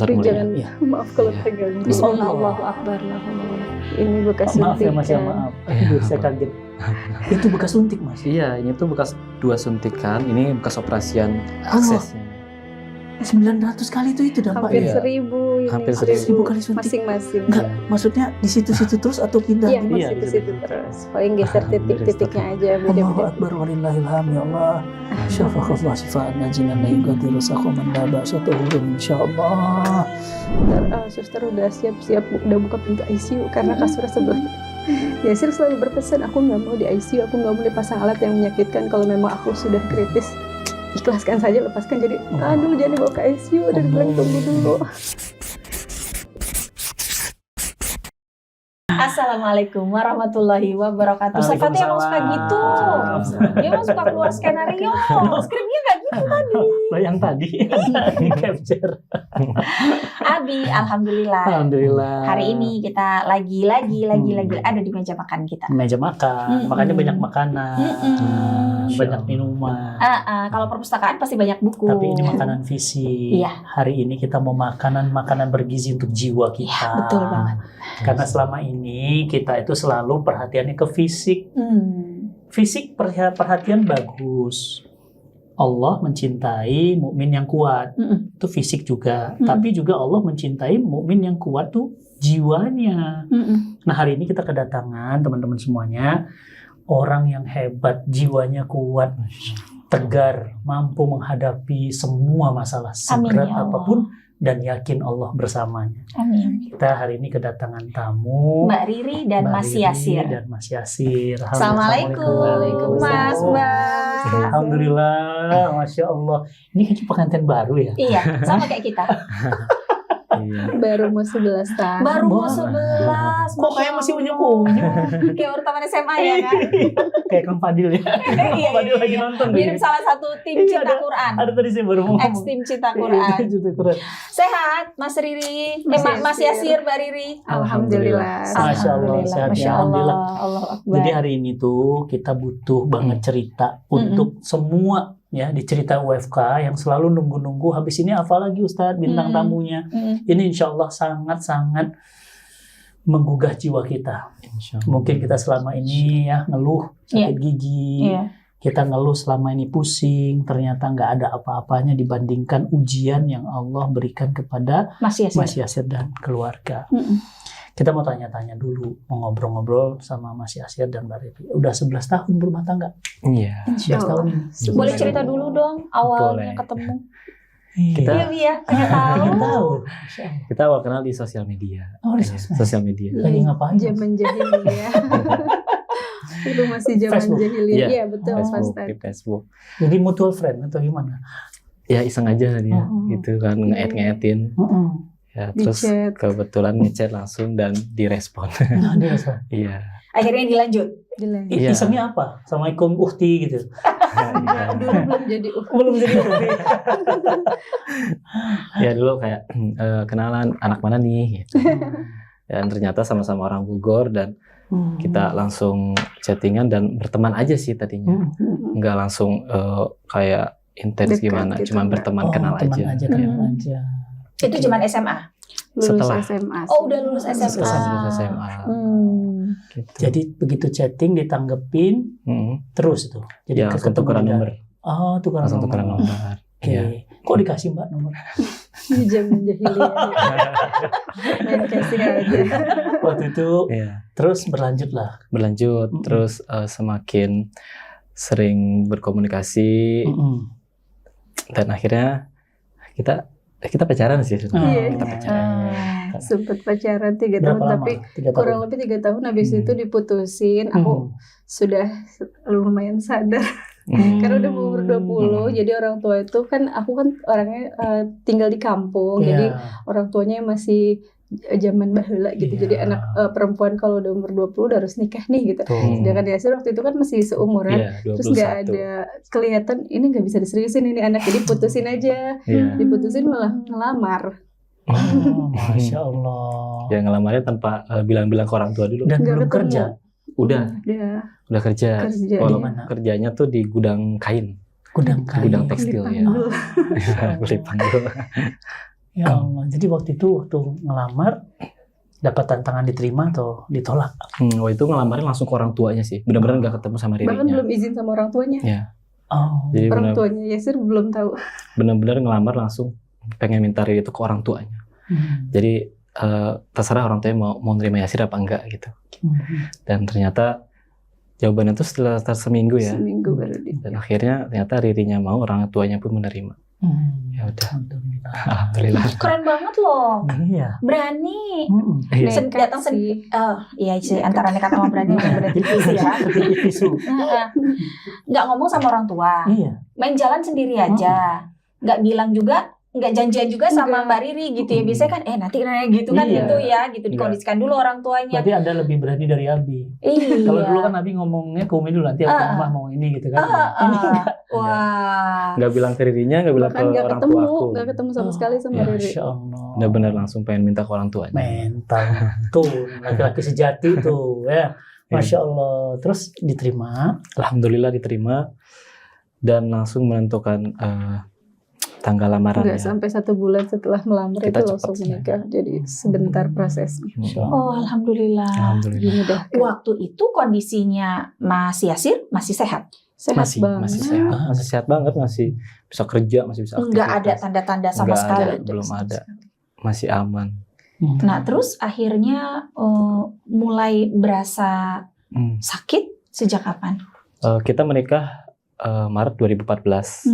Tapi mulia. jangan, Iya. maaf kalau Iya. terganggu. Bismillah. Allahu Akbar. Ini bekas Maaf ya Mas, ya suntikan. maaf. Aduh, saya kaget. Itu bekas suntik Mas. Iya, ini tuh bekas 2 suntikan, ini bekas operasian aksesnya. 900 kali itu Hampir dampaknya. Iya. 1000 ini. Hampir 1000 kali suntik. Masing-masing. Enggak, maksudnya di situ-situ terus atau pindah? Iya, gitu? Iya, masih ke gitu. situ terus. Paling geser titik-titiknya aja Allahu beda-beda. Akbar walillahil hamd ya Allah. Syafaqallah sifaan najinan la yugadiru saqaman la ba'sa tuhurun insyaallah. Suster udah siap-siap udah buka pintu ICU karena kasurnya sebelah. Yasir selalu berpesan, aku nggak mau di ICU, aku nggak mau dipasang alat yang menyakitkan. Kalau memang aku sudah kritis, ikhlaskan saja, lepaskan. Jadi, aduh jangan dibawa ke ICU, udah dibilang tunggu dulu. Assalamualaikum warahmatullahi wabarakatuh. Sifatnya emang suka gitu. Dia emang suka keluar skenario. Skripnya nggak gitu tadi. Yang tadi di capture. Abi, alhamdulillah. Alhamdulillah. Hari ini kita lagi ada di meja makan kita. Meja makan, makanya banyak makanan, banyak minuman. Kalau perpustakaan pasti banyak buku. Tapi ini makanan fisik. Iya. Hari ini kita mau makanan bergizi untuk jiwa kita. Iya, betul banget. Karena selama ini kita itu selalu perhatiannya ke fisik. Fisik perhatian bagus. Allah mencintai mukmin yang kuat. Itu fisik juga. Tapi juga Allah mencintai mukmin yang kuat tuh jiwanya. Nah, hari ini kita kedatangan teman-teman semuanya orang yang hebat, jiwanya kuat, tegar, mampu menghadapi semua masalah seberat ya Allah. apapun dan yakin Allah bersamanya. Amin. Kita hari ini kedatangan tamu Mbak Riri dan Mbak Mas Riri Yasir. dan Mas Yasir. Assalamualaikum, Mas Mbak. Alhamdulillah, Masya Allah. Ini kayaknya pengantin baru ya? Iya, sama kayak kita. Iya. Baru mau 11 tahun. Baru mau Wah. 11. Kok kayak masih unyu-unyu? Kayak baru taman SMA ya kan? Kayak Kang Fadil ya? Iya, Fadil lagi nonton mirip nih. salah satu tim Iya, cinta Quran. Ada tadi saya baru mau Ex ngomong. tim cinta Quran. Cinta Quran. Sehat, Mas Riri. Mas Yasir, Mbak Riri. Alhamdulillah. Masya Allah, sehat ya. Masya Allah. Alhamdulillah. Allah Akbar. Jadi hari ini tuh kita butuh banget cerita untuk semua ya di cerita UFK yang selalu nunggu-nunggu habis ini apa lagi Ustadz bintang tamunya. Ini insya Allah sangat-sangat menggugah jiwa kita. Insya Allah. Mungkin kita selama ini ya ngeluh sakit gigi, Iya. kita ngeluh selama ini pusing, ternyata nggak ada apa-apanya dibandingkan ujian yang Allah berikan kepada Mas Yasir. Mas Yasir dan keluarga. Kita mau tanya-tanya dulu, mau ngobrol-ngobrol sama Mas Yasir dan Mbak Riri. Udah 11 tahun berumah tangga. Iya. 11 tahun ini. Boleh cerita dulu dong awalnya Boleh. ketemu. Kita- Iya, iya, pengen tahu. Pengen tahu. Kita awal kenal di sosial media. Oh, di Iya, sosmed. sosial media. Lagi ngapain? Mas? Zaman jahiliyah. Itu masih zaman Facebook. jahiliyah. Iya. Iya, betul Mas Facebook, Tan. di Facebook. Jadi mutual friend atau gimana? Ya iseng aja dia, Oh. gitu kan nge-add-nge-addin. Ya, Di terus chat. kebetulan ngechat langsung dan direspon. Nah, dia rasa. Iya. Akhirnya dilanjut. Jelas. Iya. Isengnya apa? Assalamualaikum Ukti gitu. Iya. Dulu belum jadi Belum jadi Ukti. Ya dulu kayak kenalan anak mana nih gitu. Dan ternyata sama-sama orang Bogor dan kita langsung chattingan dan berteman aja sih tadinya. Nggak langsung kayak intens Dekat gimana, gitu, cuma enggak. berteman kenal teman aja. kenal Hmm. aja. Itu cuman SMA. lulus Setelah. SMA. Oh, udah lulus SMA. Setelah lulus SMA. Gitu. Jadi begitu chatting ditanggepin terus itu. Jadi Ya langsung tukeran udah. nomor. Oh, tukeran Langsung nomor. tukeran nomor. Oke. Iya. Kok dikasih Mbak nomor? Di zaman jahiliyah. Main kasih aja. Waktu itu Iya. terus berlanjut lah. Berlanjut terus semakin sering berkomunikasi dan akhirnya kita pacaran sih. Iya. Kita pacaran. Sempat pacaran 3 Berapa tahun lama? tapi 3 tahun. kurang lebih 3 tahun habis itu diputusin. Aku sudah lumayan sadar karena udah mau umur 20. Jadi orang tua itu kan aku kan orangnya tinggal di kampung. Iya. Jadi orang tuanya masih zaman baheula gitu. Iya. Jadi anak perempuan kalau udah umur 20 udah harus nikah nih gitu. Tuh. Sedangkan Yasir waktu itu kan masih seumuran. Iya, Terus nggak 21. ada kelihatan ini nggak bisa diseriusin ini anak, jadi putusin aja. Iya. Diputusin malah ngelamar. Oh, Masya Allah. Ya ngelamarnya tanpa bilang-bilang ke orang tua dulu. Dan Nggak belum ketemu. kerja. Udah kerja. Kerja. Walaupun Di mana? kerjanya tuh di gudang kain, Gudang kain. gudang tekstil ya. Dipanggil. Beli panggul. Ya Allah. Jadi waktu ngelamar dapat tantangan diterima atau ditolak? Waktu itu ngelamarnya langsung ke orang tuanya sih. Benar-benar nggak ketemu sama Bahkan Ririnya. belum izin sama orang tuanya. Ya. Oh. Jadi Orang tuanya Yasir belum tahu. benar-benar ngelamar langsung pengen minta Riri itu ke orang tuanya. Jadi terserah orang tuanya mau nerima Yasir apa enggak gitu. Dan ternyata jawabannya itu setelah seminggu ya. Seminggu baru Dan akhirnya ternyata Ririnya mau, orang tuanya pun menerima. Ya udah. Alhamdulillah. Keren banget loh. Iya. Berani. Iya. Datang sih. Iya sih, antara nekat sama berani berarti sih ya. Nggak ngomong sama orang tua. Iya. Main jalan sendiri aja. Nggak bilang juga, nggak janjian juga sama Mbak Riri gitu ya. Biasanya kan nanti nanya gitu kan Iya. gitu ya. Gitu dikondisikan dulu orang tuanya. Berarti Anda lebih berani dari Abi. Iya. Kalau dulu kan Abi ngomongnya ke Umi dulu, nanti aku mama mau ini gitu kan. Ini enggak. Wah. Nggak bilang ke Ririnya, nggak bilang Bahkan ke nggak orang ketemu, tua aku. nggak ketemu sama sekali sama Ya, Riri. Masya Allah. Benar-benar langsung pengen minta ke orang tuanya. Mental. Tuh, laki-laki sejati tuh ya. Masya Allah. Terus diterima. Alhamdulillah diterima dan langsung menentukan tanggal lamaran Nggak ya. sampai 1 bulan setelah melamar Kita itu cepat langsung sih. menikah. Jadi sebentar prosesnya. Oh, alhamdulillah. Alhamdulillah. Dimudahkan. Waktu itu kondisinya Mas Yasir masih sehat? Sehat Masih banget. sehat, masih sehat banget, masih bisa kerja, masih bisa aktivitas. Enggak ada tanda-tanda sama Nggak sekali. ada, belum ada, masih aman. Nah, terus akhirnya mulai berasa sakit sejak kapan? Kita menikah Maret 2014.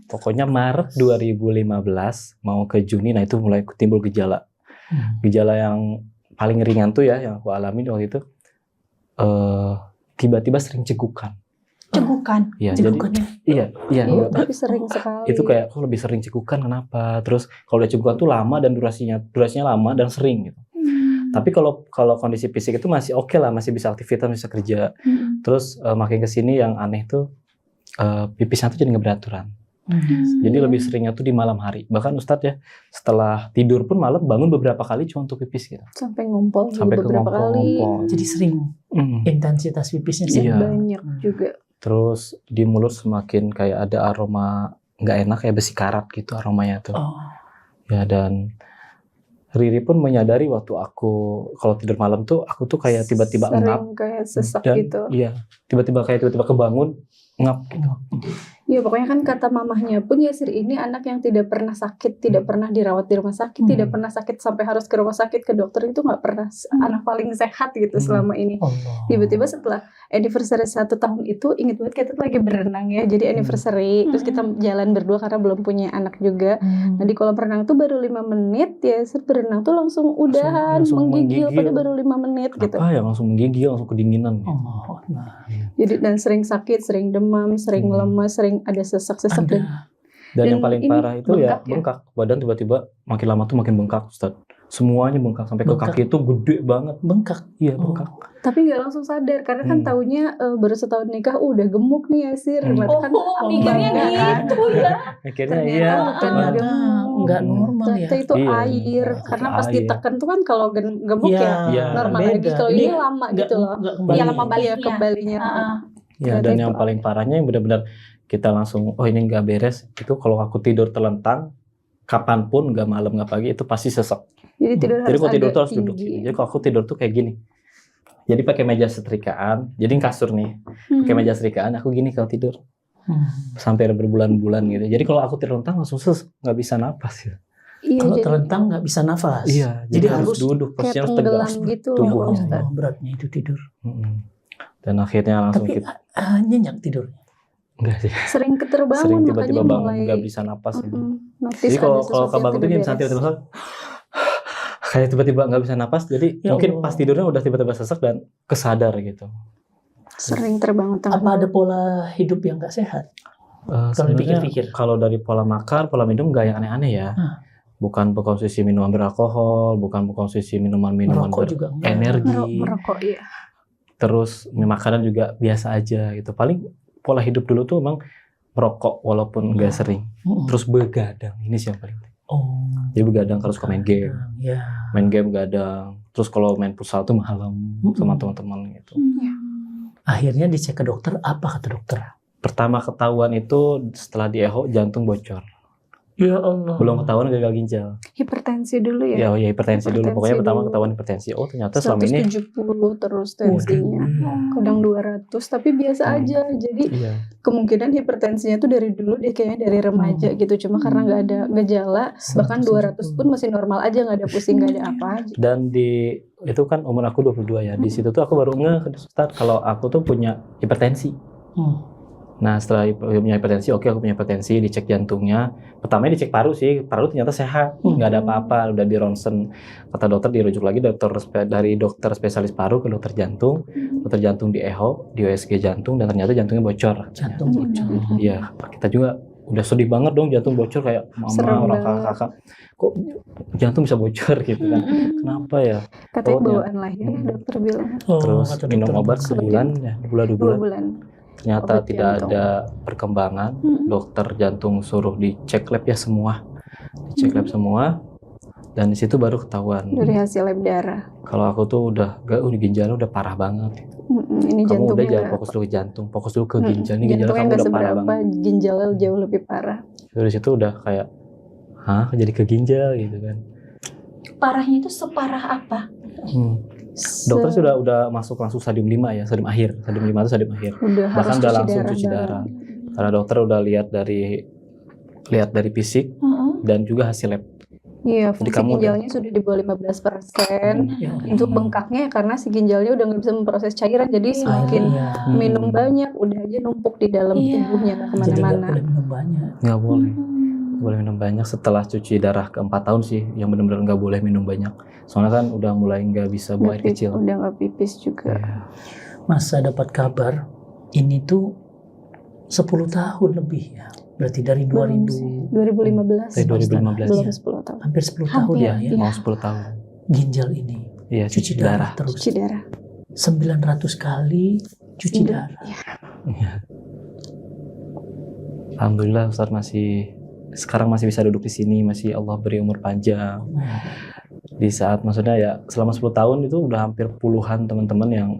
Pokoknya Maret 2015 mau ke Juni, nah itu mulai timbul gejala. Gejala yang paling ringan tuh ya, yang aku alami waktu itu, tiba-tiba sering cegukan. Cegukan. Ya, Cegukannya. Iya. Iya, tapi sering sekali. Itu kayak aku lebih sering cegukan, kenapa? Terus kalau udah cegukan tuh lama dan durasinya lama dan sering gitu. Tapi kalau kondisi fisik itu masih oke lah, masih bisa aktivitas, bisa kerja. Terus makin kesini yang aneh tuh pipisnya tuh jadi nggak beraturan. Jadi lebih seringnya tuh di malam hari. Bahkan Ustadz ya, setelah tidur pun malam bangun beberapa kali cuma untuk pipis gitu. Sampai ngompol Sampai ke beberapa kali. ngompol. Jadi sering intensitas pipisnya sih. Iya. Banyak juga. Terus di mulut semakin kayak ada aroma nggak enak, kayak besi karat gitu aromanya tuh. Oh. Ya, dan Riri pun menyadari waktu aku kalau tidur malam tuh aku tuh kayak tiba-tiba ngap. Sering kayak sesak Dan gitu. iya, tiba-tiba kebangun ngap gitu. Iya, pokoknya kan kata mamahnya pun Yasir ini anak yang tidak pernah sakit, tidak pernah dirawat di rumah sakit, tidak pernah sakit sampai harus ke rumah sakit, ke dokter, itu nggak pernah. Anak paling sehat gitu selama ini. Allah. Tiba-tiba setelah anniversary 1 tahun itu, inget banget kita lagi berenang ya, jadi anniversary, terus kita jalan berdua karena belum punya anak juga. Nah, di kolam renang tuh baru 5 menit, Yasir berenang tuh langsung udahan, langsung menggigil, menggigil. pada baru 5 menit gitu. Apa ya, langsung menggigil, langsung kedinginan. Allah. Jadi dan sering sakit, sering demam, sering lemas, sering ada sesak-sesak. Dan Dan yang paling ini parah itu ya bengkak ya? bengkak. Badan tiba-tiba makin lama tuh makin bengkak, Ustaz. Semuanya bengkak sampai ke Bengkak. kaki itu gede banget. Bengkak. Iya, Oh. bengkak. Tapi nggak langsung sadar karena kan taunya baru setahun nikah udah gemuk nih Yasir. Berarti kan mikirnya bangga kan. gitu ya. Akhirnya Ternyata iya. bukan Ternyata gemuk. nggak normal ya. Ternyata itu Iya. air. Karena pas Air. ditekan tuh kan kalau gemuk Iya, ya normal beda. lagi. Kalau ini lama nggak- gitu loh. nggak kembali. Iya, lama Iya, baliknya. kembalinya. Ya, Ternyata dan itu yang paling parahnya yang benar-benar kita langsung, oh ini nggak beres, itu kalau aku tidur telentang, kapanpun, nggak malam nggak pagi, itu pasti sesek. Jadi tidur Jadi harus kalau tidur agak tuh harus duduk. tinggi. Jadi kalau aku tidur tuh kayak gini. Jadi pakai meja setrikaan, jadi kasur nih, pakai meja setrikaan, aku gini kalau tidur sampai berbulan-bulan gitu. Jadi kalau aku telentang langsung nggak bisa napas ya. Iya, Kalau jadi terlentang nggak bisa nafas. Iya, jadi harus duduk, kayak posisinya harus tenggelam tegak. gitu tubuh. loh Ustaz. Oh, beratnya itu tidur. Dan akhirnya langsung Tapi kita nyenyak tidur. enggak sih. Sering keterbangun Sering makanya tiba-tiba bangun mulai nggak bisa napas. Ya. notice Jadi kalau ada sesuatu yang kebangun tuh tidak bisa beres. tiba-tiba kayak tiba-tiba nggak bisa napas. Jadi Ya mungkin Allah. pas tidurnya udah tiba-tiba sesak dan kesadar gitu. Sering terbangun tengah Apa ada malam. pola hidup yang nggak sehat? Kalau Sebenarnya dipikir-pikir. kalau dari pola makan, pola minum nggak yang aneh-aneh ya. Bukan berkonsumsi minuman beralkohol, bukan berkonsumsi minuman-minuman Merokok juga enggak. berenergi. Merokok iya. Terus makanan juga biasa aja gitu. Paling pola hidup dulu tuh emang merokok walaupun nggak sering. Terus begadang, ini sih yang paling penting. Oh. Jadi begadang kalau suka main game. Ya. Main game begadang. Terus kalau main futsal tuh malam sama teman-teman gitu. Akhirnya dicek ke dokter, apa kata dokter? Pertama ketahuan itu setelah di echo jantung bocor. Ya Allah. Belum ketahuan gagal ginjal. Hipertensi dulu ya. Ya, oh ya hipertensi dulu. Hipertensi Pokoknya pertama dulu. ketahuan hipertensi. Oh ternyata selama ini 170 terus tensinya. Kadang 200 tapi biasa aja. Jadi iya. kemungkinan hipertensinya tuh dari dulu dia kayaknya dari remaja gitu. Cuma karena nggak ada gejala, bahkan 200 pun masih normal aja, nggak ada pusing, nggak ada apa aja. Dan di itu kan umur aku 22 ya. Di situ tuh aku baru ngeh start kalau aku tuh punya hipertensi. Nah setelah punya hipertensi, oke aku punya hipertensi, dicek jantungnya. Pertamanya dicek paru sih, paru ternyata sehat, nggak ada apa-apa. Udah di ronsen, kata dokter dirujuk lagi dari dokter spesialis paru ke dokter jantung di echo, di USG jantung, dan ternyata jantungnya bocor. Jantung bocor. Iya, kita juga udah sedih banget dong jantung bocor kayak mama orang kakak kok jantung bisa bocor gitu kan. Kenapa ya? Katanya bawaan lahir, dokter bilang. Terus minum obat sebulan ya, 2 bulan. Ternyata Obat tidak jantung. ada perkembangan. Dokter jantung suruh dicek lab ya semua, dicek lab semua, dan di situ baru ketahuan. Dari hasil lab darah. Kalau aku tuh udah ginjalnya udah parah banget. Ini Kamu udah jantungnya jangan fokus dulu ke jantung, fokus dulu ke ginjal. Ini ginjal jantungnya kamu nggak udah parah seberapa, banget. ginjalnya jauh lebih parah. Dari situ udah kayak, hah, jadi ke ginjal gitu kan. Parahnya itu separah apa? Dokter udah masuk langsung stadium 5 ya, stadium akhir. Stadium 5 itu stadium akhir. Udah Bahkan harus udah langsung cuci bareng. darah. Karena dokter udah lihat dari fisik dan juga hasil lab. Iya, Jadi fungsi kamu ginjalnya sudah di bawah 15%. Ya. Untuk bengkaknya karena si ginjalnya udah nggak bisa memproses cairan, jadi semakin minum banyak, udah aja numpuk di dalam tubuhnya, nggak Jadi nggak kemana-mana. boleh minum banyak. Nggak boleh. Boleh minum banyak setelah cuci darah ke 4 tahun sih, yang benar-benar nggak boleh minum banyak. Soalnya kan udah mulai nggak bisa buang air kecil. Udah nggak pipis juga. Iya. Masa dapat kabar ini tuh 10 tahun lebih ya. Berarti dari Belum sih. 2000 2015. Dari 2015 Belum ya. 10 tahun. hampir 10 tahun ya, Hampir, Mau 10 tahun. ginjal ini Iya, cuci darah terus. Cuci darah. 900 kali cuci darah. Iya. Alhamdulillah Ustaz sekarang masih bisa duduk di sini, masih Allah beri umur panjang. Di saat maksudnya ya selama 10 tahun itu udah hampir puluhan teman-teman yang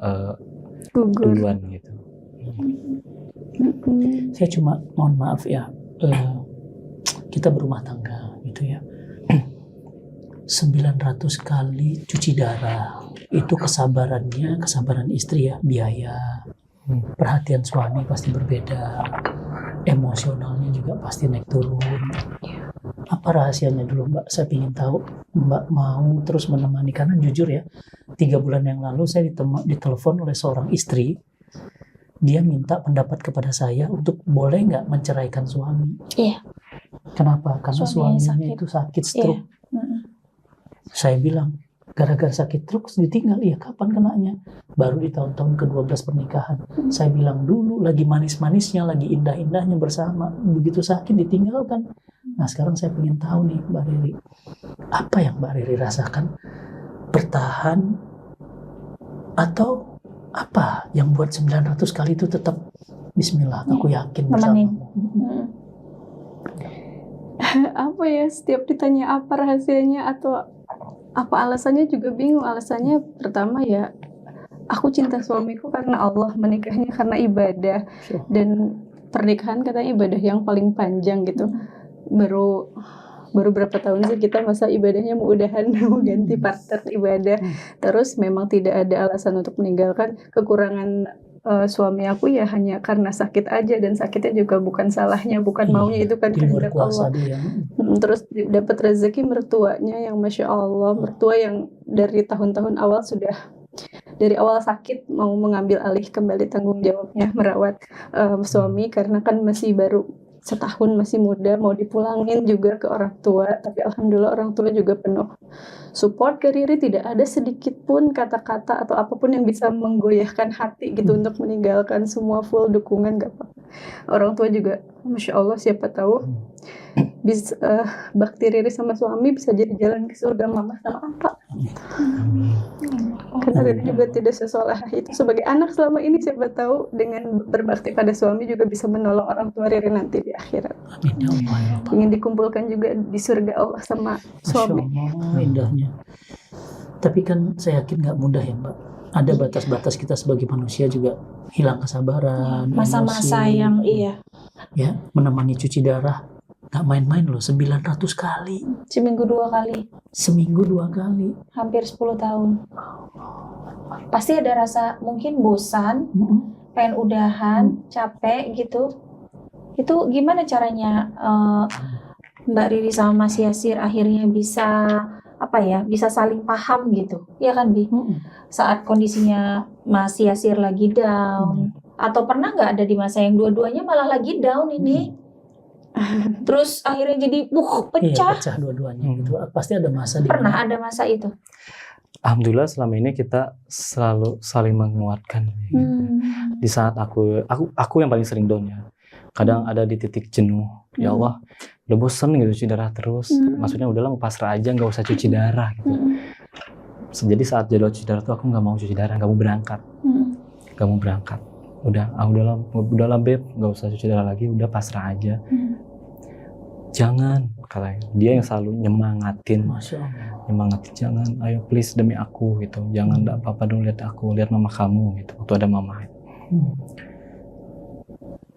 Gugur. duluan gitu. Saya cuma mohon maaf ya, kita berumah tangga gitu ya. 900 kali cuci darah itu kesabaran istri ya, biaya, perhatian suami pasti berbeda, emosionalnya juga pasti naik turun. Apa rahasianya dulu Mbak? Saya ingin tahu. Mbak mau terus menemani, karena jujur ya, 3 bulan yang lalu saya ditelepon oleh seorang istri. Dia minta pendapat kepada saya untuk boleh nggak menceraikan suami. Iya. Kenapa? Karena Suaminya suaminya itu sakit stroke. Saya bilang, gara-gara sakit stroke ditinggal. Iya, kapan kenanya? Baru di tahun-tahun ke-12 pernikahan. Saya bilang dulu lagi manis-manisnya, lagi indah-indahnya bersama. Begitu sakit ditinggalkan. Nah sekarang saya ingin tahu nih Mbak Riri, apa yang Mbak Riri rasakan? Bertahan atau apa yang buat 900 kali itu tetap bismillah, aku yakin bersamamu. Apa ya, setiap ditanya apa rahasianya atau apa alasannya juga bingung. Alasannya pertama ya, aku cinta suamiku karena Allah, menikahnya karena ibadah, dan pernikahan katanya ibadah yang paling panjang gitu. Baru berapa tahun sih kita masa ibadahnya mau udahan, mau ganti partner ibadah. Terus memang tidak ada alasan untuk meninggalkan. Kekurangan suami aku ya hanya karena sakit aja, dan sakitnya juga bukan salahnya, bukan maunya, itu kan di luar kehendak kuasa Allah. dia. Terus dapat rezeki mertuanya yang masya Allah, mertua yang dari tahun-tahun awal sudah dari awal sakit mau mengambil alih kembali tanggung jawabnya merawat suami, karena kan masih baru setahun, masih muda, mau dipulangin juga ke orang tua. Tapi alhamdulillah orang tua juga penuh support ke Riri, tidak ada sedikit pun kata-kata atau apapun yang bisa menggoyahkan hati gitu untuk meninggalkan, semua full dukungan, gak apa-apa. Orang tua juga masya Allah, siapa tahu bisa bakti Riri sama suami bisa jadi jalan ke surga mama sama apa. Karena Riri juga tidak sesoleh itu sebagai anak selama ini, siapa tahu dengan berbakti pada suami juga bisa menolong orang tua Riri nanti di akhirat. Amin ya Allah, ya Allah. Ingin dikumpulkan juga di surga Allah sama suami. Masya Allah, indahnya. Tapi kan saya yakin nggak mudah ya Mbak. Ada batas-batas kita sebagai manusia juga, hilang kesabaran, Masa-masa emosi, yang iya. ya, menemani cuci darah Nggak main-main loh, 900 kali. Seminggu 2 kali. Seminggu 2 kali. Hampir 10 tahun. Pasti ada rasa mungkin bosan, pengen udahan, capek gitu. Itu gimana caranya Mbak Riri sama Mas Yasir akhirnya bisa bisa saling paham gitu, ya kan Bi? Saat kondisinya Mas Yasir lagi down, atau pernah nggak ada di masa yang dua-duanya malah lagi down ini? Terus akhirnya jadi Iya, pecah. pecah dua-duanya gitu. Pasti ada masa di Pernah mana. ada masa itu. Alhamdulillah selama ini kita selalu saling menguatkan. Di saat aku yang paling sering down ya. Kadang ada di titik jenuh. Ya Allah, udah bosen gitu cuci darah terus. Maksudnya udahlah mau pasrah aja, nggak usah cuci darah gitu. Jadi saat jadwal cuci darah tuh aku nggak mau cuci darah, nggak mau berangkat. Nggak mau berangkat. Udahlah beb, nggak usah cuci darah lagi, udah pasrah aja. Jangan, katanya. Dia yang selalu nyemangatin. Masya Allah. Nyemangatin, jangan, ayo please demi aku gitu. Jangan, enggak apa-apa dong, lihat aku, lihat mama kamu gitu. Waktu ada mama.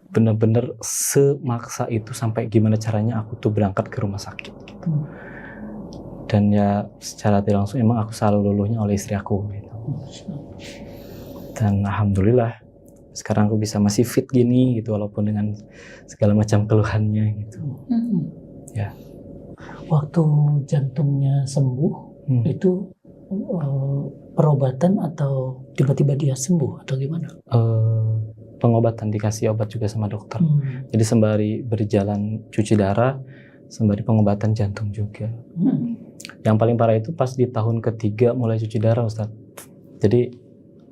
Bener-bener semaksa itu sampai gimana caranya aku tuh berangkat ke rumah sakit gitu. Dan ya secara tidak langsung emang aku selalu luluhnya oleh istri aku gitu. Dan alhamdulillah sekarang aku bisa masih fit gini gitu walaupun dengan segala macam keluhannya gitu. Ya. Waktu jantungnya sembuh itu perobatan atau tiba-tiba dia sembuh atau gimana? Pengobatan, dikasih obat juga sama dokter. Jadi sembari berjalan cuci darah, sembari pengobatan jantung juga. Yang paling parah itu pas di tahun ketiga mulai cuci darah, Ustaz. Jadi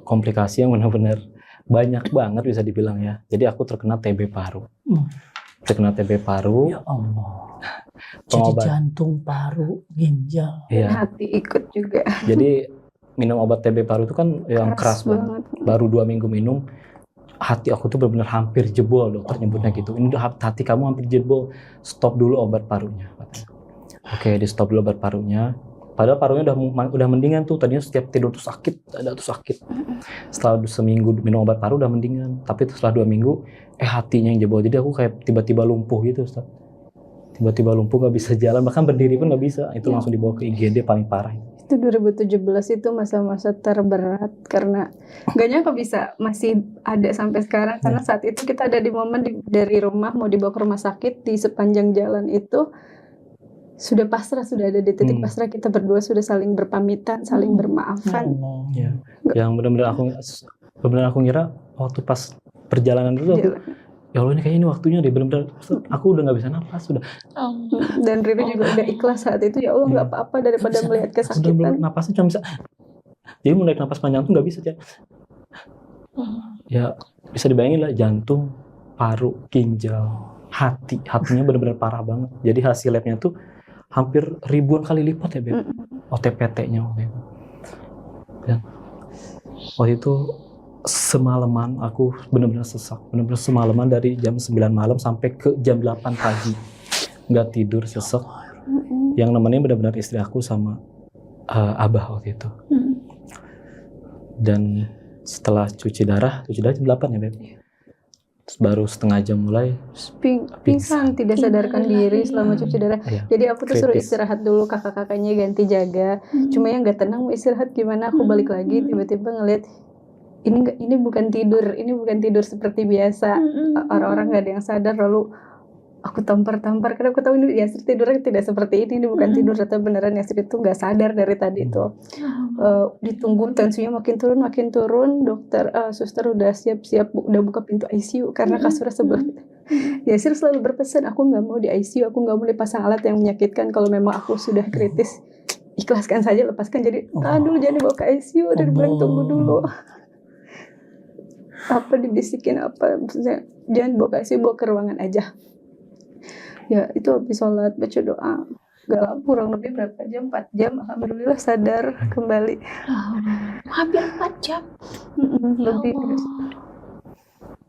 komplikasi yang benar-benar banyak banget bisa dibilang ya. Jadi aku terkena TB paru. Terkena TB paru. Ya Allah. Jadi Pengobat. jantung, paru, ginjal. Iya. Hati ikut juga. Jadi minum obat TB paru itu kan yang keras banget. Baru 2 minggu minum, hati aku tuh benar-benar hampir jebol, dokter nyebutnya gitu. Ini udah hati kamu hampir jebol, stop dulu obat parunya. Oke, di stop dulu obat parunya. Padahal parunya udah mendingan tuh. Tadinya setiap tidur tuh sakit, dada tuh sakit. Setelah seminggu minum obat paru udah mendingan. Tapi setelah 2 minggu, hatinya yang jebol. Jadi aku kayak tiba-tiba lumpuh gitu, Ustaz. Tiba-tiba lumpuh, gak bisa jalan, bahkan berdiri pun gak bisa. Itu langsung dibawa ke IGD paling parah. Itu 2017 itu masa-masa terberat karena gak nyangka bisa masih ada sampai sekarang. Karena saat itu kita ada di momen dari rumah mau dibawa ke rumah sakit, di sepanjang jalan itu sudah pasrah, sudah ada di titik pasrah, kita berdua sudah saling berpamitan, saling bermaafan. Ya. Yang benar-benar aku ngira waktu pas perjalanan dulu aku, ya Allah ini kayaknya ini waktunya deh, benar-benar aku udah nggak bisa nafas sudah. Dan Riri juga udah ikhlas saat itu, ya Allah nggak apa-apa daripada melihat kesakitan. Napasnya cuma bisa, jadi mau naik napas panjang tuh nggak bisa ya. Ya bisa dibayangin lah, jantung, paru, ginjal, hatinya benar-benar parah banget. Jadi hasil labnya tuh hampir ribuan kali lipat ya Beb, OTPT-nya waktu itu. Dan waktu itu semalaman aku benar-benar sesak, benar-benar semalaman dari jam 9 malam sampai ke jam 8 pagi nggak tidur, sesak. Yang nemenin benar-benar istri aku sama abah waktu itu. Dan setelah cuci darah jam 8 ya Beb. Terus baru setengah jam mulai pingsan, tidak sadarkan diri selama cuci darah. Jadi aku tuh suruh istirahat dulu, kakak-kakaknya ganti jaga. Cuma yang nggak tenang mau istirahat gimana, aku balik lagi tiba-tiba ngeliat ini bukan tidur seperti biasa. Orang-orang nggak ada yang sadar, lalu aku tampar karena aku tahu ini Yasir tidurnya tidak seperti ini bukan tidur, atau beneran Yasir itu nggak sadar dari tadi itu. Ditunggu tensinya makin turun, dokter suster udah siap-siap udah buka pintu ICU karena kasurnya sebelah. Yasir selalu berpesan, aku nggak mau di ICU, aku nggak mau dipasang alat yang menyakitkan. Kalau memang aku sudah kritis, ikhlaskan saja, lepaskan. Jadi tahan dulu, jangan dibawa ke ICU, dan bilang tunggu dulu. Apa dibisikin apa, maksudnya jangan bawa ke ICU, bawa ke ruangan aja. Ya itu habis sholat baca doa, gak lama, kurang lebih berapa jam, 4 jam, alhamdulillah sadar kembali. Hampir 4 jam. Lebih.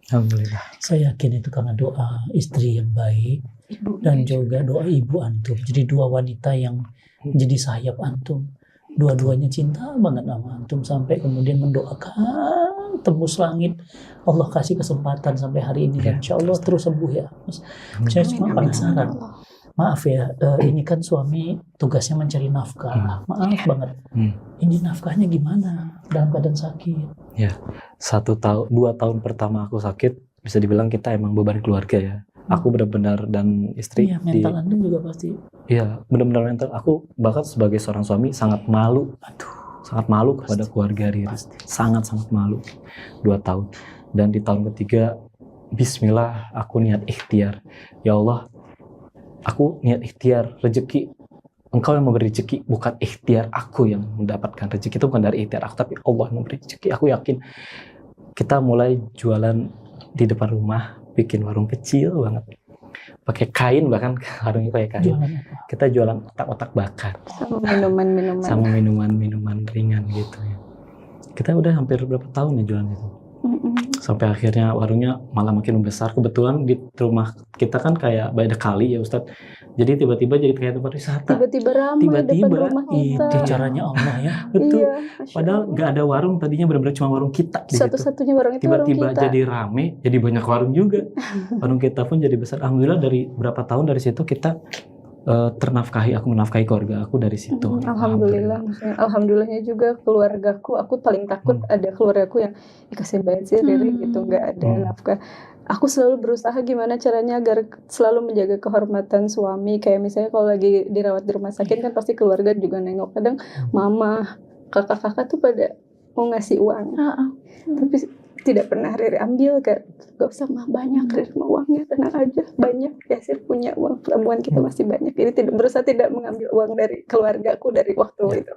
Alhamdulillah. Saya yakin itu karena doa istri yang baik dan juga doa ibu antum. Jadi 2 wanita yang jadi sayap antum. Dua-duanya cinta banget sama antum sampai kemudian mendoakan tembus langit. Allah kasih kesempatan sampai hari ini dan insya Allah terus sembuh ya. Saya cuma penasaran. maaf ya, ini kan suami tugasnya mencari nafkah. Maaf banget. Ini nafkahnya gimana dalam keadaan sakit? Ya, 2 tahun pertama aku sakit, bisa dibilang kita emang beban keluarga ya. Aku benar-benar dan istri. Iya, mental Anda juga pasti. Iya, benar-benar mental. Aku bahkan sebagai seorang suami sangat malu. Sangat malu kepada keluarga Riri. Sangat-sangat malu. 2 tahun. Dan di tahun ketiga, Bismillah, aku niat ikhtiar. Ya Allah, aku niat ikhtiar rezeki. Engkau yang memberi rezeki, bukan ikhtiar aku yang mendapatkan rezeki. Itu bukan dari ikhtiar aku, tapi Allah yang memberi rezeki. Aku yakin kita mulai jualan di depan rumah, bikin warung kecil banget, pakai kain, bahkan warungnya kayak kain. Jualan apa? Kita jualan otak-otak bakar Sama minuman-minuman. sama minuman ringan gitu ya. Kita udah hampir berapa tahun ya jualan itu, sampai akhirnya warungnya malah makin besar. Kebetulan di rumah kita kan kayak ada kali ya Ustadz, jadi tiba-tiba jadi kayak tempat wisata. Tiba-tiba ramai depan rumah kita. Itu caranya Allah ya. Betul. Iya, Masya Padahal Allah. nggak ada warung, tadinya benar-benar cuma warung kita di situ. Satu-satunya warung itu warung Tiba-tiba kita. jadi rame, jadi banyak warung juga. Warung kita pun jadi besar. Alhamdulillah dari berapa tahun dari situ kita aku menafkahi keluarga aku dari situ. Alhamdulillah, maksudnya alhamdulillahnya juga keluargaku. Aku paling takut ada keluargaku yang kasihan banget sih Riri gitu, nggak ada nafkah. Aku selalu berusaha gimana caranya agar selalu menjaga kehormatan suami. Kayak misalnya kalau lagi dirawat di rumah sakit kan pasti keluarga juga nengok. Kadang mama, kakak-kakak tuh pada mau ngasih uang, tapi tidak pernah Riri ambil. Kayak gak usah mah, banyak Riri mau uangnya, tenang aja, banyak. Yasir punya uang, tabungan kita masih banyak. Jadi berusaha tidak mengambil uang dari keluargaku dari waktu itu.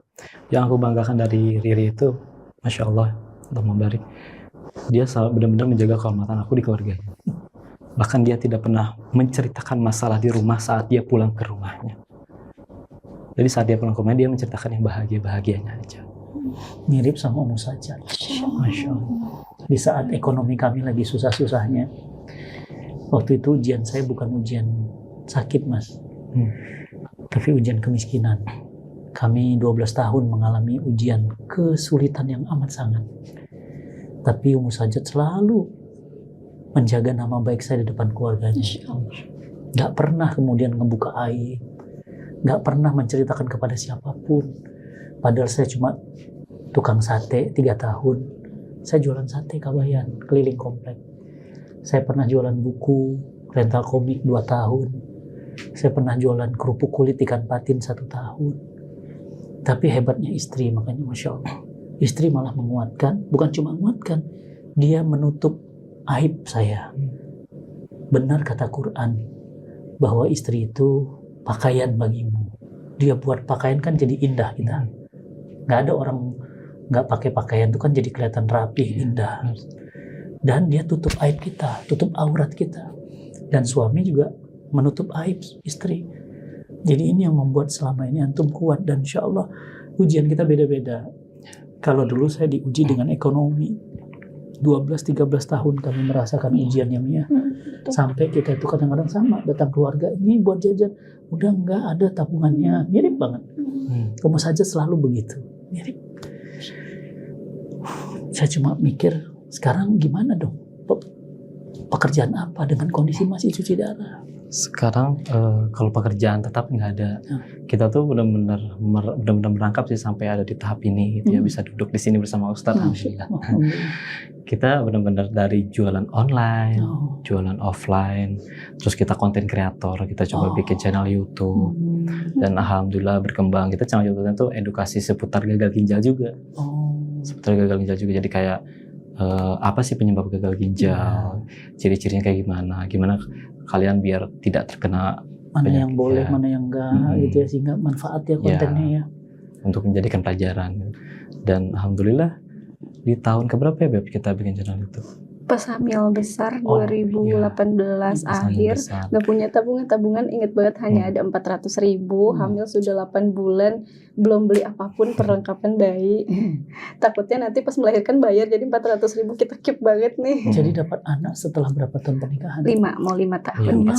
Yang aku banggakan dari Riri itu, Masya Allah, Allah membarik. Dia selalu benar-benar menjaga kehormatan aku di keluarganya. Bahkan dia tidak pernah menceritakan masalah di rumah saat dia pulang ke rumahnya. Jadi saat dia pulang ke rumahnya, dia menceritakan yang bahagia-bahagianya aja. Mirip sama Ummu Sajat. Masya Allah. Di saat ekonomi kami lagi susah-susahnya, waktu itu ujian saya bukan ujian sakit mas, tapi ujian kemiskinan. Kami 12 tahun mengalami ujian kesulitan yang amat sangat. Tapi Ummu Sajat selalu menjaga nama baik saya di depan keluarganya. Gak pernah kemudian ngebuka aib, gak pernah menceritakan kepada siapapun. Padahal saya cuma tukang sate 3 tahun. Saya jualan sate Kabayan, keliling komplek. Saya pernah jualan buku, rental komik 2 tahun. Saya pernah jualan kerupuk kulit ikan patin 1 tahun. Tapi hebatnya istri, makanya Masya Allah. Istri malah menguatkan, bukan cuma menguatkan, dia menutup aib saya. Benar kata Quran, bahwa istri itu pakaian bagimu. Dia buat pakaian kan jadi indah kita. Gak ada orang gak pakai pakaian itu kan jadi kelihatan rapi, indah. Dan dia tutup aib kita, tutup aurat kita. Dan suami juga menutup aib istri. Jadi ini yang membuat selama ini antum kuat, dan insya Allah ujian kita beda-beda. Kalau dulu saya diuji dengan ekonomi, 12-13 tahun kami merasakan ujian yang ya. Sampai kita itu kadang-kadang sama, datang keluarga, ini buat jajan, udah nggak ada tabungannya, mirip banget. Kamu saja selalu begitu, mirip. Saya cuma mikir, sekarang gimana dong? Pekerjaan apa dengan kondisi masih cuci darah? Sekarang kalau pekerjaan tetap nggak ada. Kita tuh benar-benar merangkap sih sampai ada di tahap ini gitu ya, bisa duduk di sini bersama Ustadz. Alhamdulillah. Kita benar-benar dari jualan online, jualan offline, terus kita konten kreator, kita coba bikin channel YouTube, dan alhamdulillah berkembang. Kita channel YouTube itu edukasi seputar gagal ginjal juga, seputar gagal ginjal juga. Jadi kayak apa sih penyebab gagal ginjal, ciri-cirinya kayak gimana kalian biar tidak terkena mana penyakit, yang boleh, mana yang enggak gitu ya, sehingga manfaat ya kontennya ya. Untuk menjadikan pelajaran. Dan alhamdulillah di tahun keberapa ya Beb kita bikin channel itu? Pas hamil besar 2018 akhir, nggak punya tabungan, inget banget hanya ada 400.000, hamil sudah 8 bulan, belum beli apapun perlengkapan bayi. Takutnya nanti pas melahirkan bayar, jadi 400.000 kita keep banget nih. Jadi dapat anak setelah berapa tahun pernikahan? 5 tahun.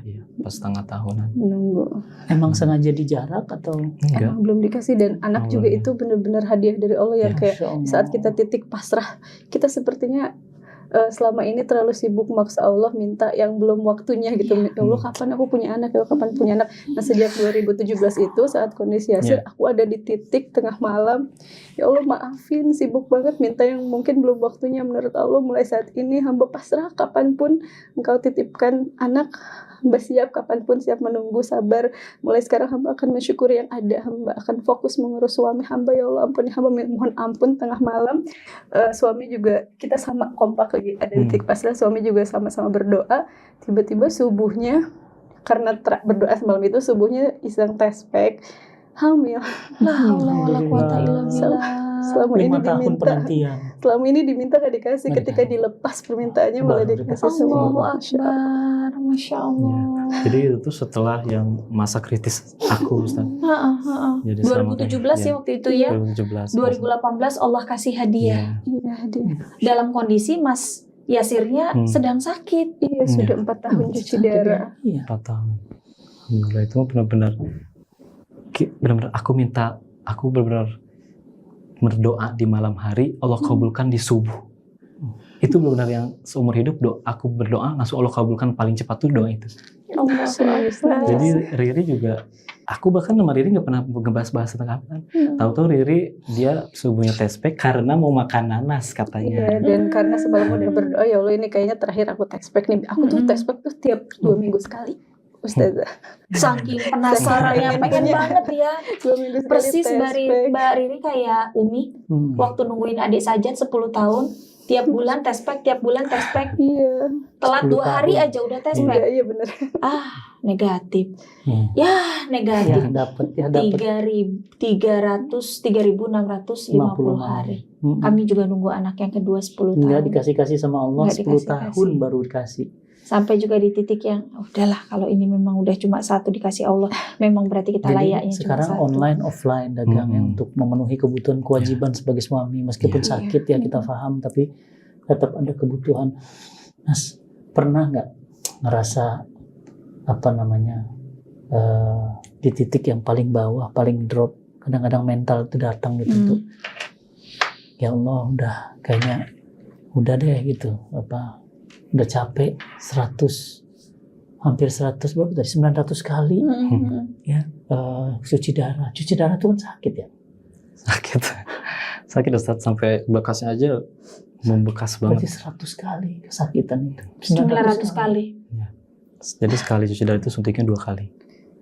Iya, 4,5 tahunan. Nunggu. Emang sengaja dijarak atau? Enggak. Emang belum dikasih, dan anak juga itu benar-benar hadiah dari Allah ya, kayak saat kita titik pasrah, kita sepertinya selama ini terlalu sibuk maksa Allah minta yang belum waktunya gitu. Ya Allah, kapan aku punya anak? Ya Allah, kapan punya anak? Nah, sejak 2017 itu saat kondisi Yasir, aku ada di titik tengah malam. Ya Allah, maafin, sibuk banget minta yang mungkin belum waktunya. Menurut Allah, mulai saat ini hamba pasrah, kapanpun Engkau titipkan anak, hamba siap, kapanpun siap menunggu, sabar. Mulai sekarang hamba akan mensyukuri yang ada, hamba akan fokus mengurus suami hamba. Ya Allah, ampuni hamba, mohon ampun. Tengah malam suami juga, kita sama kompak lagi, ada titik pasrah, suami juga sama-sama berdoa. Tiba-tiba subuhnya, karena berdoa semalam itu, subuhnya iseng tes pack, hamil. La haula wala quwata illa billah. Selama 5 ini tahun diminta, penantian. selama ini diminta gak dikasih, Nggak ketika dikasih. dilepas permintaannya malah Baru dikasih dikasih. semua. Allahu Masya Allah. Akbar, Masya Allah. Jadi itu tuh setelah yang masa kritis aku, Ustaz. Jadi 2017 ya waktu itu ya. 2017. 2018 Allah kasih hadiah. Iya, dia. Dalam kondisi Mas Yasirnya sedang sakit. Iya, sudah 4 tahun cuci Sakit ya. darah. Iya. 4 tahun. Alhamdulillah, itu benar-benar aku benar-benar berdoa di malam hari, Allah kabulkan di subuh. Itu benar-benar yang seumur hidup aku berdoa langsung Allah kabulkan paling cepat tuh doa itu. Allahu Akbar. Jadi Riri juga, aku bahkan sama Riri nggak pernah ngebahas-bahas tentang apa. Tahu-tahu Riri dia subuhnya tes pack karena mau makan nanas katanya. Iya, dan karena sebelum udah berdoa, ya Allah, ini kayaknya terakhir aku tes pack nih. Aku tuh tes pack tuh tiap 2 minggu sekali, Ustazah. Saking penasarannya, pengen banget ya. 2 minggu sekali Persis tes pack. Mbak Riri kayak Umi waktu nungguin adik Sajat 10 tahun, tiap bulan tes pack, tiap bulan tes pack. Iya. Telat 2 hari tahun. aja udah tes Iya, pack. iya benar. Negatif. Hmm. Ya, Ya negatif. dapat ya dapat 3.350 hari. Kami juga nunggu anak yang kedua 10 Nggak tahun. dikasih-kasih sama Allah, Nggak 10 dikasih-kasih. tahun baru dikasih. Sampai juga di titik yang udahlah, kalau ini memang udah cuma 1 dikasih Allah, memang berarti kita Jadi layaknya cuma sekarang 1. online offline dagangnya Hmm. untuk memenuhi kebutuhan kewajiban sebagai suami, meskipun Iya. sakit ya kita paham, tapi tetap ada kebutuhan. Mas, pernah nggak ngerasa di titik yang paling bawah, paling drop, kadang-kadang mental itu datang gitu tuh, ya Allah udah kayaknya udah deh gitu, udah capek 100, hampir 100, berapa tadi 900 kali cuci darah itu kan sakit ya. Sakit Ustaz, sampai bekasnya aja membekas Berarti banget. 100 kali kesakitan itu. 900 kali. Jadi sekali cuci darah itu suntiknya 2 kali.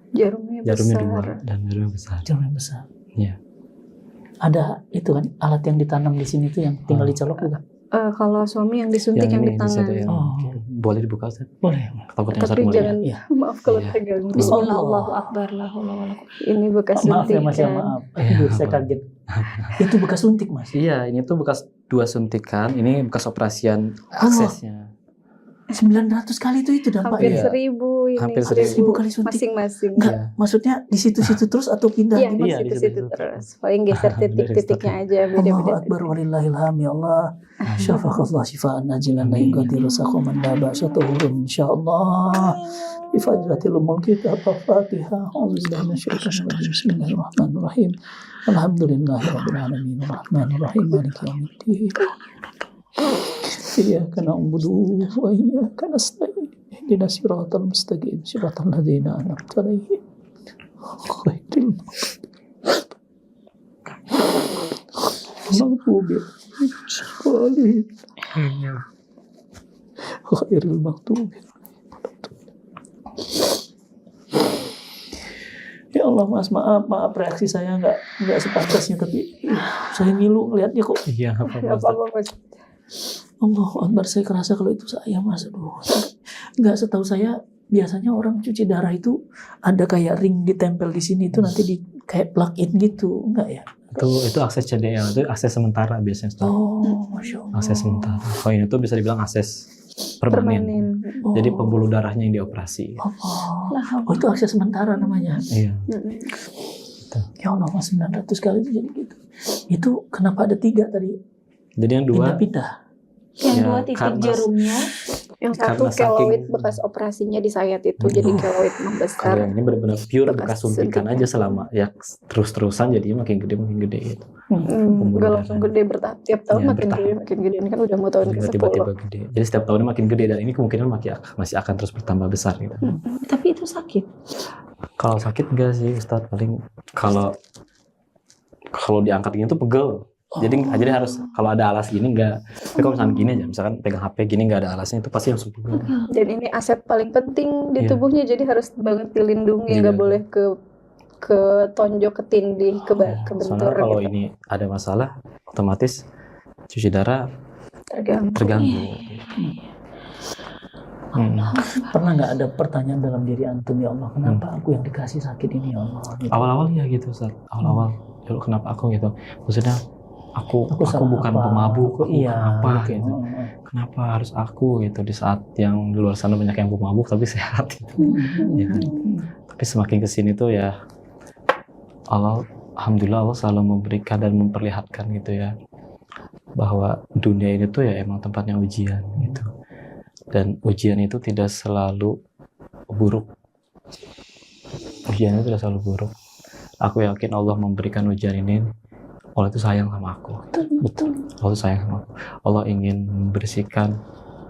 Jarumnya Jarumnya besar. 2 dan jarumnya besar. Jarum yang besar. Iya. Ada itu kan alat yang ditanam di sini tuh yang tinggal dicolok bukan? Kalau suami yang disuntik yang, ini di tangan. situ yang boleh dibuka Ustaz? Boleh. Takutnya Ustaz Tapi mau lihat. jangan, Iya. maaf kalau Iya. pegang. Bismillah, Allah. Allahu Akbar, la haula wala quwwata. Ini bekas Maaf ya suntikan. Mas ya, maaf. Iya, Aduh, saya apa? kaget. Itu bekas suntik Mas. Iya, ini tuh bekas 2 suntikan, ini bekas operasian aksesnya. 900 kali itu dampaknya. Hampir Iya. 1000 ini. Hampir 1000 kali suntik. Masing-masing. Enggak, Iya. maksudnya di situ-situ terus atau pindah Iya, gitu? di Iya, di situ-situ situ-situ. terus. Paling geser titik-titiknya aja, Allahu beda-beda. Akbar walillahilham ya Allah. Syafaqallah shifaan ajilan la yughadiru saqaman la ba'sa tuhurun insyaallah. Bi fadlatil umul kitab Al-Fatihah. Auzubillahi minasyaitonir rajim. Bismillahirrahmanirrahim. Alhamdulillahirabbil alamin arrahmanir rahim maliki yaumiddin. Iyyaka na'budu wa iyyaka nasta'in. Ihdinas siratal mustaqim. Siratal ladzina an'amta 'alaihim. Ghairil maghdubi 'alaihim. Ghairil maghdubi. Ya Allah Mas, maaf reaksi saya nggak sepantasnya, tapi saya ngilu ngeliatnya kok. Iya, Gak apa-apa Ustaz. apa-apa, Mas. Allah Akbar, saya kerasa kalau itu saya Mas. Aduh, nggak, setahu saya biasanya orang cuci darah itu ada kayak ring ditempel di sini itu nanti di kayak plug in gitu, enggak ya? Itu akses CDL, itu akses sementara biasanya Ustaz. Oh, Masya Allah. Akses sementara. Kalau ini tuh bisa dibilang akses permanen. Oh. Jadi pembuluh darahnya yang dioperasi. Oh, itu akses sementara namanya. Iya. Ya Allah Mas, 900 kali itu jadi gitu. Itu kenapa ada 3 tadi? Jadi yang 2 Pindah-pindah. Yang Ya, 2 titik karena- jarumnya. Yang Karena satu keloid saking- bekas operasinya di sayat itu, jadi keloid Kalau membesar. yang ini benar-benar pure Bekas bekas suntikan suntikan. aja selama ya terus-terusan jadinya makin gede gitu. Nggak Pembuluh langsung darah. gede bertahap, tiap tahun Ya, makin gede, bertahap. makin gede. Ini kan udah mau tahun ke 10. Tiba-tiba gede. Jadi setiap tahunnya makin gede dan ini kemungkinan masih akan terus bertambah besar gitu. Tapi itu sakit. Kalau sakit enggak sih Ustadz, paling kalau diangkat gini tuh pegel. Jadi harus kalau ada alas gini enggak. Tapi kalau misalkan gini aja, misalkan pegang HP gini enggak ada alasnya itu pasti langsung pegel. Dan ini aset paling penting di Iya. tubuhnya, jadi harus banget dilindungi, nggak Dijaga. boleh ke tonjok, ketindih, kebentur Soalnya kalau gitu. ini ada masalah, otomatis cuci darah Terganggu. terganggu. Pernah nggak ada pertanyaan dalam diri antum, ya Allah, kenapa aku yang dikasih sakit ini, ya Allah? Gitu. Awal-awal ya gitu Ustaz. Awal-awal, ya Allah, kenapa aku gitu? Maksudnya aku salah bukan apa? pemabuk, aku Iya, apa gitu. gitu. Kenapa harus aku gitu di saat yang di luar sana banyak yang pemabuk tapi sehat gitu. Ya kan? Tapi semakin kesini tuh ya alhamdulillah Allah selalu memberikan dan memperlihatkan gitu ya bahwa dunia ini tuh ya emang tempatnya ujian gitu. Dan ujian itu tidak selalu buruk. Ujian itu tidak selalu buruk. Aku yakin Allah memberikan ujian ini, Allah itu sayang sama aku. Betul. Allah itu sayang sama aku. Allah ingin membersihkan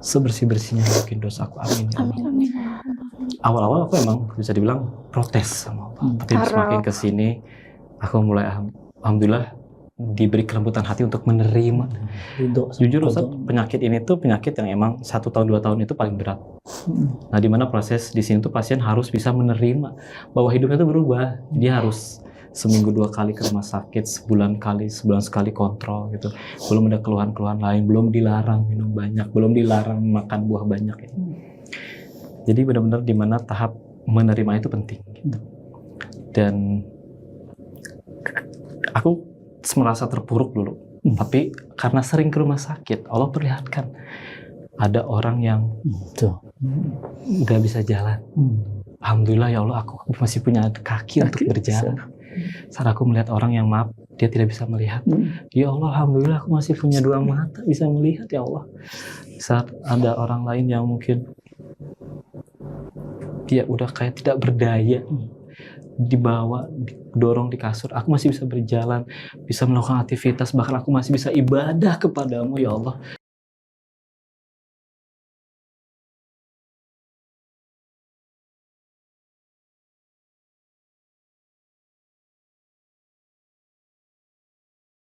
sebersih-bersihnya mungkin dosaku. Amin. Ya Allah. Amin. Awal-awal aku emang bisa dibilang protes sama Allah. Tapi semakin kesini aku mulai alhamdulillah diberi kelembutan hati untuk menerima. Jujur Ustaz, penyakit ini tuh penyakit yang emang 1 tahun 2 tahun itu paling berat. Nah, di mana proses di sini tuh pasien harus bisa menerima bahwa hidupnya itu berubah. Dia harus seminggu 2 kali ke rumah sakit, sebulan sekali kontrol gitu. Belum ada keluhan-keluhan lain, belum dilarang minum banyak, belum dilarang makan buah banyak gitu. Jadi benar-benar di mana tahap menerima itu penting gitu. Dan aku merasa terpuruk dulu. Tapi karena sering ke rumah sakit, Allah perlihatkan ada orang yang nggak bisa jalan. Alhamdulillah ya Allah, aku masih punya kaki untuk berjalan. Saat aku melihat orang yang maaf, dia tidak bisa melihat. Ya Allah, alhamdulillah aku masih punya 2 mata bisa melihat ya Allah. Saat ada orang lain yang mungkin dia udah kayak tidak berdaya, dibawa, didorong di kasur, aku masih bisa berjalan, bisa melakukan aktivitas, bahkan aku masih bisa ibadah kepadamu ya Allah.